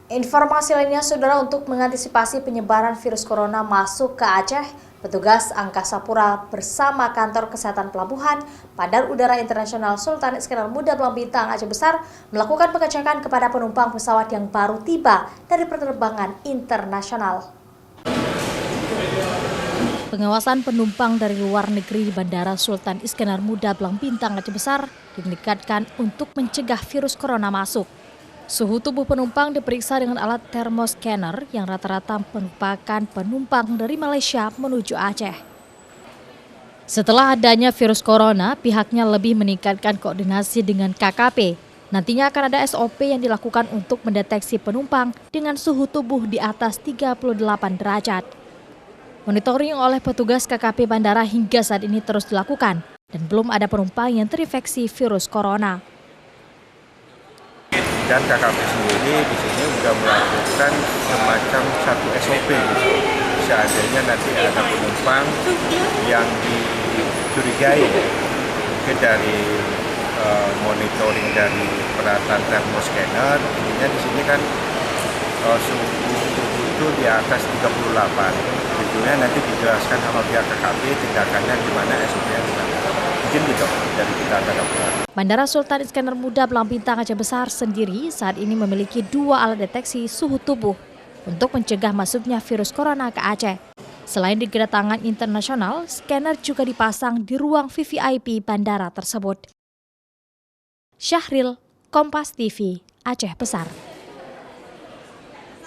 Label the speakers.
Speaker 1: Informasi lainnya, saudara, untuk mengantisipasi penyebaran virus corona masuk ke Aceh, petugas Angkasa Pura bersama Kantor Kesehatan Pelabuhan Bandar Udara Internasional Sultan Iskandar Muda Belang Bintang Aceh Besar melakukan pengecekan kepada penumpang pesawat yang baru tiba dari penerbangan internasional. Pengawasan penumpang dari luar negeri di Bandara Sultan Iskandar Muda Belang Bintang Aceh Besar ditingkatkan untuk mencegah virus corona masuk. Suhu tubuh penumpang diperiksa dengan alat thermoscanner yang rata-rata merupakan penumpang dari Malaysia menuju Aceh. Setelah adanya virus corona, pihaknya lebih meningkatkan koordinasi dengan KKP. Nantinya akan ada SOP yang dilakukan untuk mendeteksi penumpang dengan suhu tubuh di atas 38 derajat. Monitoring oleh petugas KKP bandara hingga saat ini terus dilakukan dan belum ada penumpang yang terinfeksi virus corona.
Speaker 2: Dan KKP sendiri di sini sudah melakukan semacam satu SOP gitu. Seandainya nanti ada penumpang yang dicurigai mungkin dari monitoring dari peralatan thermoscanner, intinya di sini kan suhu tubuh itu di atas 38. Tentunya nanti dijelaskan sama pihak KKP tindakannya gimana, SOP yang dilakukan. Mungkin gitu dari kita akan lakukan.
Speaker 1: Bandara Sultan Iskandar Muda Belang Bintang Aceh Besar sendiri saat ini memiliki 2 alat deteksi suhu tubuh untuk mencegah masuknya virus corona ke Aceh. Selain di kedatangan internasional, scanner juga dipasang di ruang VVIP bandara tersebut. Syahril, Kompas TV, Aceh Besar.